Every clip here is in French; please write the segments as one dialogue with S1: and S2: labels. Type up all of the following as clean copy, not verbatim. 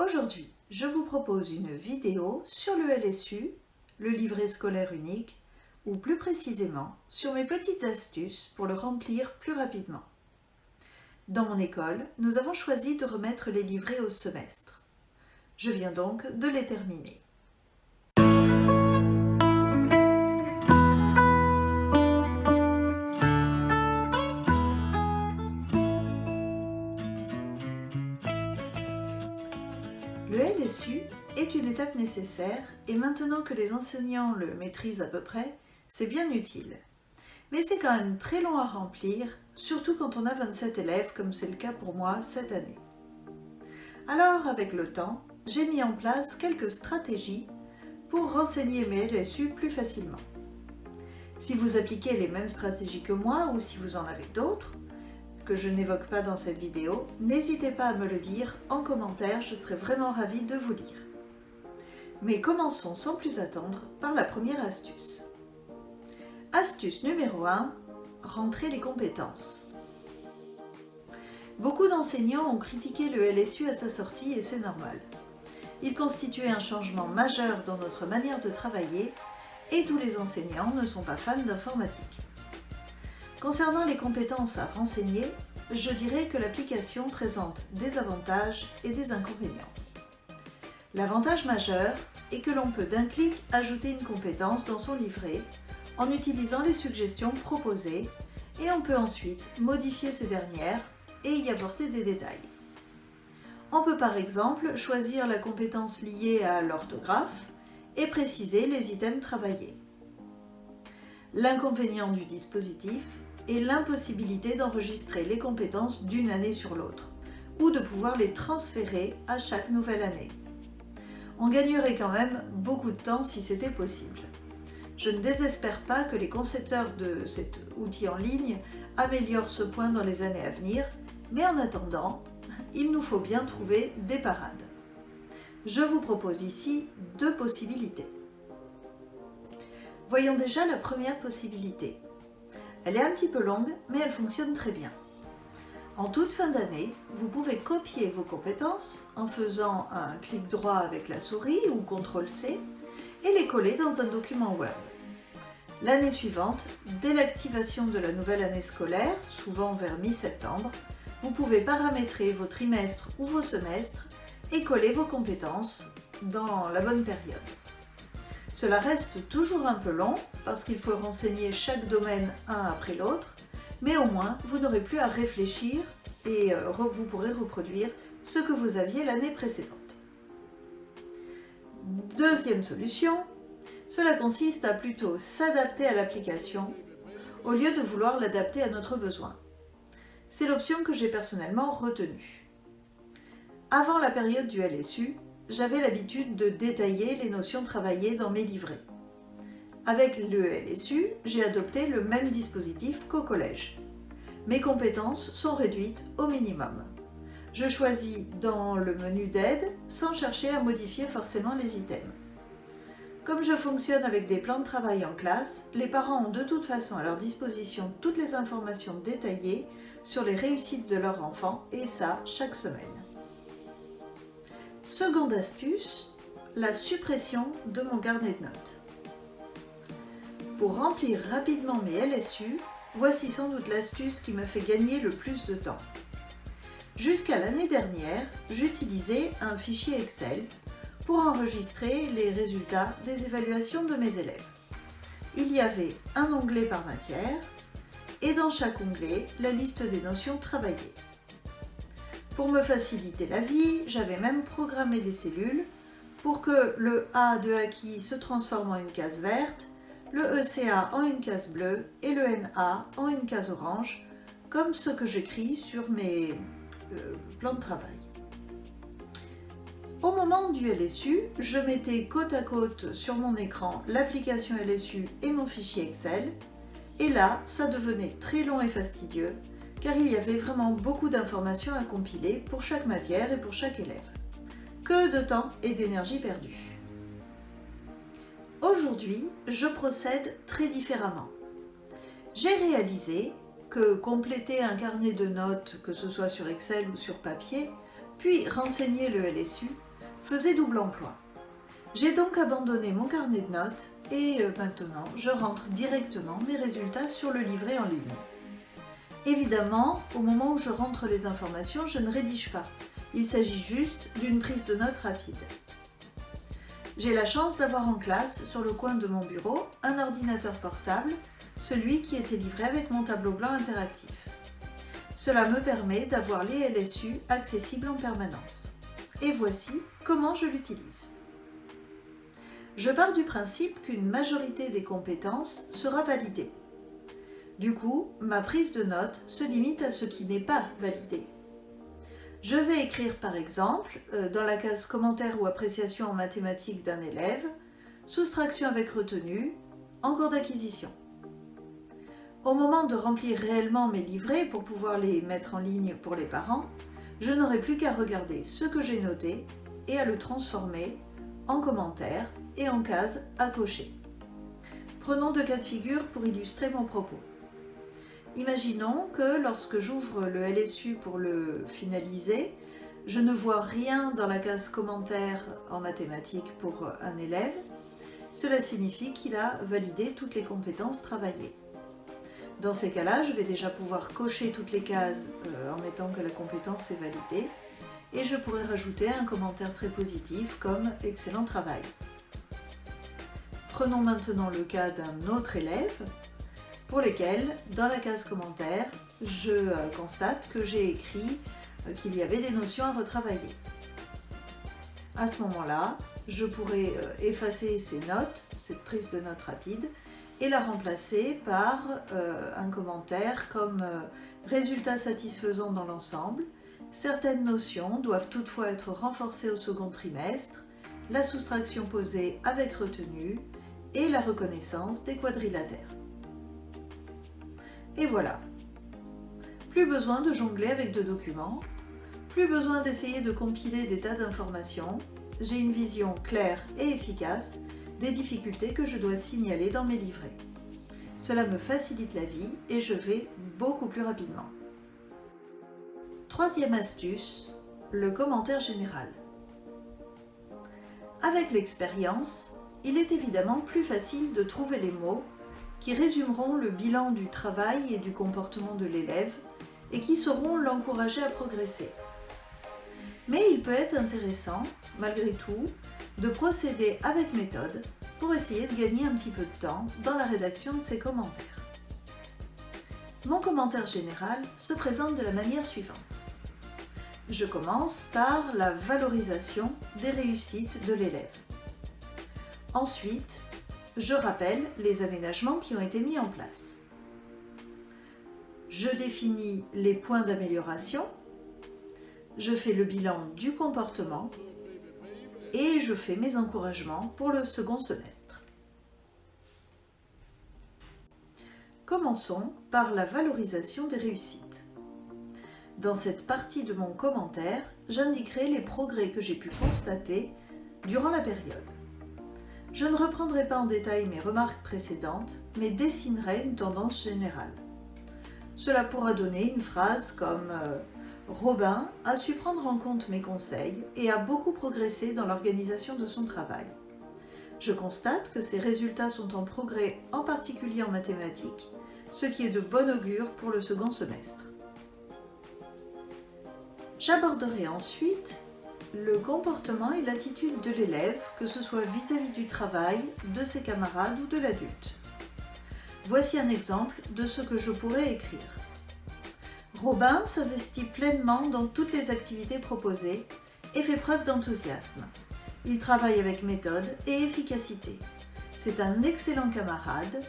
S1: Aujourd'hui, je vous propose une vidéo sur le LSU, le livret scolaire unique, ou plus précisément sur mes petites astuces pour le remplir plus rapidement. Dans mon école, nous avons choisi de remettre les livrets au semestre. Je viens donc de les terminer. Le LSU est une étape nécessaire et maintenant que les enseignants le maîtrisent à peu près, c'est bien utile. Mais c'est quand même très long à remplir, surtout quand on a 27 élèves comme c'est le cas pour moi cette année. Alors avec le temps, j'ai mis en place quelques stratégies pour renseigner mes LSU plus facilement. Si vous appliquez les mêmes stratégies que moi ou si vous en avez d'autres, que je n'évoque pas dans cette vidéo, n'hésitez pas à me le dire en commentaire, je serai vraiment ravie de vous lire. Mais commençons sans plus attendre par la première astuce. Astuce numéro 1, rentrer les compétences. Beaucoup d'enseignants ont critiqué le LSU à sa sortie et c'est normal. Il constituait un changement majeur dans notre manière de travailler et tous les enseignants ne sont pas fans d'informatique. Concernant les compétences à renseigner, je dirais que l'application présente des avantages et des inconvénients. L'avantage majeur est que l'on peut d'un clic ajouter une compétence dans son livret en utilisant les suggestions proposées et on peut ensuite modifier ces dernières et y apporter des détails. On peut par exemple choisir la compétence liée à l'orthographe et préciser les items travaillés. L'inconvénient du dispositif est l'impossibilité d'enregistrer les compétences d'une année sur l'autre ou de pouvoir les transférer à chaque nouvelle année. On gagnerait quand même beaucoup de temps si c'était possible. Je ne désespère pas que les concepteurs de cet outil en ligne améliorent ce point dans les années à venir, mais en attendant, il nous faut bien trouver des parades. Je vous propose ici deux possibilités. Voyons déjà la première possibilité. Elle est un petit peu longue, mais elle fonctionne très bien. En toute fin d'année, vous pouvez copier vos compétences en faisant un clic droit avec la souris ou CTRL-C et les coller dans un document Word. L'année suivante, dès l'activation de la nouvelle année scolaire, souvent vers mi-septembre, vous pouvez paramétrer vos trimestres ou vos semestres et coller vos compétences dans la bonne période. Cela reste toujours un peu long parce qu'il faut renseigner chaque domaine un après l'autre, mais au moins vous n'aurez plus à réfléchir et vous pourrez reproduire ce que vous aviez l'année précédente. Deuxième solution, cela consiste à plutôt s'adapter à l'application au lieu de vouloir l'adapter à notre besoin. C'est l'option que j'ai personnellement retenue. Avant la période du LSU, j'avais l'habitude de détailler les notions travaillées dans mes livrets. Avec le LSU, j'ai adopté le même dispositif qu'au collège. Mes compétences sont réduites au minimum. Je choisis dans le menu d'aide sans chercher à modifier forcément les items. Comme je fonctionne avec des plans de travail en classe, les parents ont de toute façon à leur disposition toutes les informations détaillées sur les réussites de leur enfant et ça chaque semaine. Seconde astuce, la suppression de mon carnet de notes. Pour remplir rapidement mes LSU, voici sans doute l'astuce qui me fait gagner le plus de temps. Jusqu'à l'année dernière, j'utilisais un fichier Excel pour enregistrer les résultats des évaluations de mes élèves. Il y avait un onglet par matière et dans chaque onglet, la liste des notions travaillées. Pour me faciliter la vie, j'avais même programmé des cellules pour que le A de acquis se transforme en une case verte, le ECA en une case bleue et le NA en une case orange, comme ce que j'écris sur mes plans de travail. Au moment du LSU, je mettais côte à côte sur mon écran l'application LSU et mon fichier Excel, et là, ça devenait très long et fastidieux, car il y avait vraiment beaucoup d'informations à compiler pour chaque matière et pour chaque élève. Que de temps et d'énergie perdus. Aujourd'hui, je procède très différemment. J'ai réalisé que compléter un carnet de notes, que ce soit sur Excel ou sur papier, puis renseigner le LSU, faisait double emploi. J'ai donc abandonné mon carnet de notes et maintenant je rentre directement mes résultats sur le livret en ligne. Évidemment, au moment où je rentre les informations, je ne rédige pas. Il s'agit juste d'une prise de notes rapide. J'ai la chance d'avoir en classe, sur le coin de mon bureau, un ordinateur portable, celui qui était livré avec mon tableau blanc interactif. Cela me permet d'avoir les LSU accessibles en permanence. Et voici comment je l'utilise. Je pars du principe qu'une majorité des compétences sera validée. Du coup, ma prise de notes se limite à ce qui n'est pas validé. Je vais écrire par exemple, dans la case commentaire ou appréciation en mathématiques d'un élève, soustraction avec retenue, en cours d'acquisition. Au moment de remplir réellement mes livrets pour pouvoir les mettre en ligne pour les parents, je n'aurai plus qu'à regarder ce que j'ai noté et à le transformer en commentaire et en case à cocher. Prenons deux cas de figure pour illustrer mon propos. Imaginons que lorsque j'ouvre le LSU pour le finaliser, je ne vois rien dans la case commentaire en mathématiques pour un élève. Cela signifie qu'il a validé toutes les compétences travaillées. Dans ces cas-là, je vais déjà pouvoir cocher toutes les cases en mettant que la compétence est validée et je pourrais rajouter un commentaire très positif comme « excellent travail ». Prenons maintenant le cas d'un autre élève pour lequel, dans la case commentaire, je constate que j'ai écrit qu'il y avait des notions à retravailler. À ce moment-là, je pourrais effacer ces notes, cette prise de notes rapide, et la remplacer par un commentaire comme résultat satisfaisant dans l'ensemble. Certaines notions doivent toutefois être renforcées au second trimestre, la soustraction posée avec retenue et la reconnaissance des quadrilatères. Et voilà. Plus besoin de jongler avec deux documents, plus besoin d'essayer de compiler des tas d'informations. J'ai une vision claire et efficace des difficultés que je dois signaler dans mes livrets. Cela me facilite la vie et je vais beaucoup plus rapidement. Troisième astuce, le commentaire général. Avec l'expérience, il est évidemment plus facile de trouver les mots qui résumeront le bilan du travail et du comportement de l'élève et qui sauront l'encourager à progresser. Mais il peut être intéressant, malgré tout, de procéder avec méthode pour essayer de gagner un petit peu de temps dans la rédaction de ces commentaires. Mon commentaire général se présente de la manière suivante. Je commence par la valorisation des réussites de l'élève. Ensuite, je rappelle les aménagements qui ont été mis en place. Je définis les points d'amélioration, je fais le bilan du comportement et je fais mes encouragements pour le second semestre. Commençons par la valorisation des réussites. Dans cette partie de mon commentaire, j'indiquerai les progrès que j'ai pu constater durant la période. Je ne reprendrai pas en détail mes remarques précédentes, mais dessinerai une tendance générale. Cela pourra donner une phrase comme Robin a su prendre en compte mes conseils et a beaucoup progressé dans l'organisation de son travail. Je constate que ses résultats sont en progrès, en particulier en mathématiques, ce qui est de bon augure pour le second semestre. J'aborderai ensuite le comportement et l'attitude de l'élève, que ce soit vis-à-vis du travail, de ses camarades ou de l'adulte. Voici un exemple de ce que je pourrais écrire. Robin s'investit pleinement dans toutes les activités proposées et fait preuve d'enthousiasme. Il travaille avec méthode et efficacité. C'est un excellent camarade,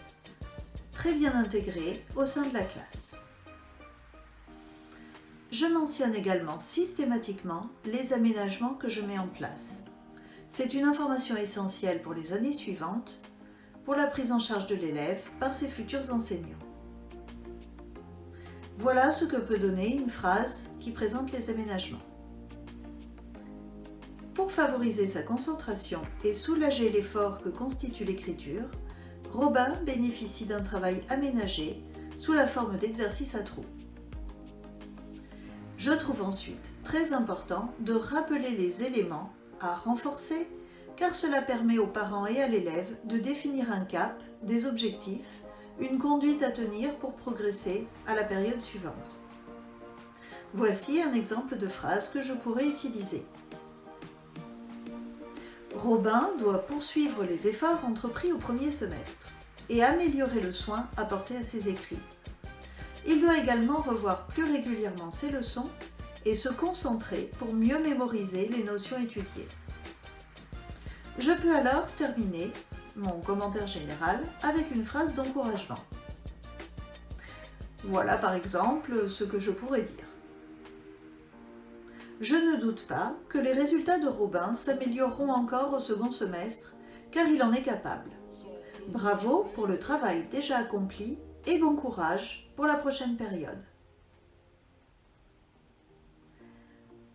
S1: très bien intégré au sein de la classe. Je mentionne également systématiquement les aménagements que je mets en place. C'est une information essentielle pour les années suivantes, pour la prise en charge de l'élève par ses futurs enseignants. Voilà ce que peut donner une phrase qui présente les aménagements. Pour favoriser sa concentration et soulager l'effort que constitue l'écriture, Robin bénéficie d'un travail aménagé sous la forme d'exercices à trous. Je trouve ensuite très important de rappeler les éléments à renforcer car cela permet aux parents et à l'élève de définir un cap, des objectifs, une conduite à tenir pour progresser à la période suivante. Voici un exemple de phrase que je pourrais utiliser. Robin doit poursuivre les efforts entrepris au premier semestre et améliorer le soin apporté à ses écrits. Il doit également revoir plus régulièrement ses leçons et se concentrer pour mieux mémoriser les notions étudiées. Je peux alors terminer mon commentaire général avec une phrase d'encouragement. Voilà par exemple ce que je pourrais dire. Je ne doute pas que les résultats de Robin s'amélioreront encore au second semestre car il en est capable. Bravo pour le travail déjà accompli et bon courage pour la prochaine période.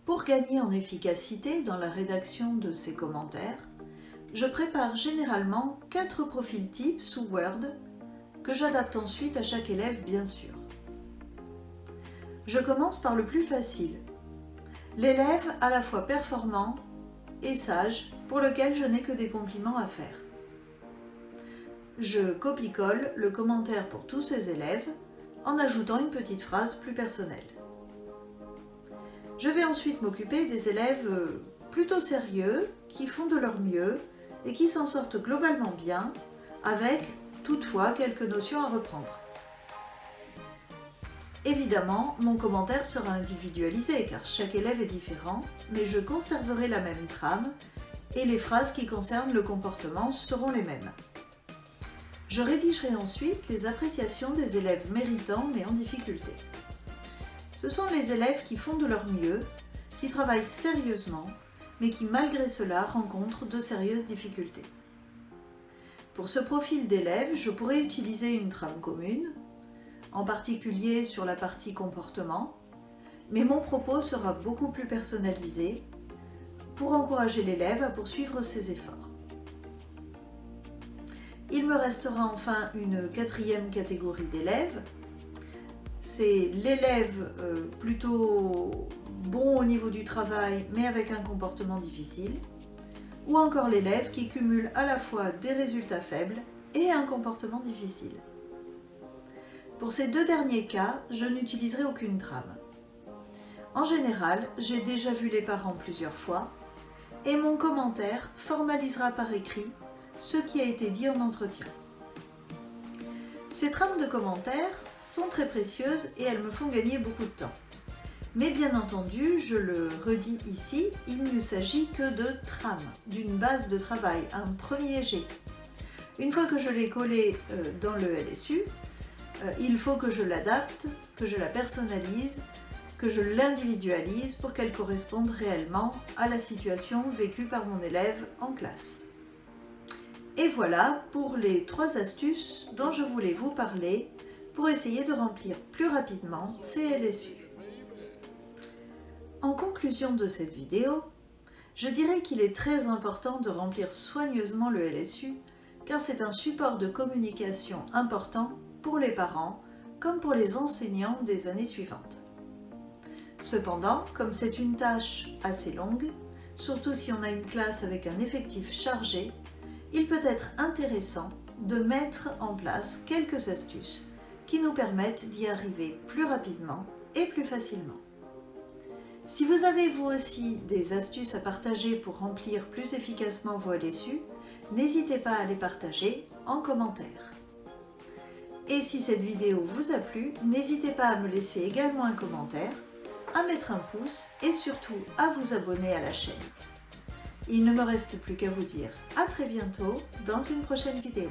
S1: Pour gagner en efficacité dans la rédaction de ces commentaires, je prépare généralement 4 profils types sous Word que j'adapte ensuite à chaque élève bien sûr. Je commence par le plus facile, l'élève à la fois performant et sage pour lequel je n'ai que des compliments à faire. Je copie-colle le commentaire pour tous ces élèves en ajoutant une petite phrase plus personnelle. Je vais ensuite m'occuper des élèves plutôt sérieux qui font de leur mieux et qui s'en sortent globalement bien, avec toutefois quelques notions à reprendre. Évidemment, mon commentaire sera individualisé car chaque élève est différent, mais je conserverai la même trame et les phrases qui concernent le comportement seront les mêmes. Je rédigerai ensuite les appréciations des élèves méritants mais en difficulté. Ce sont les élèves qui font de leur mieux, qui travaillent sérieusement, mais qui malgré cela rencontrent de sérieuses difficultés. Pour ce profil d'élèves, je pourrais utiliser une trame commune, en particulier sur la partie comportement, mais mon propos sera beaucoup plus personnalisé pour encourager l'élève à poursuivre ses efforts. Il me restera enfin une 4e catégorie d'élèves. C'est l'élève plutôt bon au niveau du travail mais avec un comportement difficile, ou encore l'élève qui cumule à la fois des résultats faibles et un comportement difficile. Pour ces 2 derniers cas, je n'utiliserai aucune trame. En général, j'ai déjà vu les parents plusieurs fois et mon commentaire formalisera par écrit ce qui a été dit en entretien. Ces trames de commentaires sont très précieuses et elles me font gagner beaucoup de temps. Mais bien entendu, je le redis ici, il ne s'agit que de trames, d'une base de travail, un premier jet. Une fois que je l'ai collé dans le LSU, il faut que je l'adapte, que je la personnalise, que je l'individualise pour qu'elle corresponde réellement à la situation vécue par mon élève en classe. Et voilà pour les 3 astuces dont je voulais vous parler pour essayer de remplir plus rapidement ces LSU. En conclusion de cette vidéo, je dirais qu'il est très important de remplir soigneusement le LSU car c'est un support de communication important pour les parents comme pour les enseignants des années suivantes. Cependant, comme c'est une tâche assez longue, surtout si on a une classe avec un effectif chargé, il peut être intéressant de mettre en place quelques astuces qui nous permettent d'y arriver plus rapidement et plus facilement. Si vous avez vous aussi des astuces à partager pour remplir plus efficacement vos LSU, n'hésitez pas à les partager en commentaire. Et si cette vidéo vous a plu, n'hésitez pas à me laisser également un commentaire, à mettre un pouce et surtout à vous abonner à la chaîne. Il ne me reste plus qu'à vous dire à très bientôt dans une prochaine vidéo.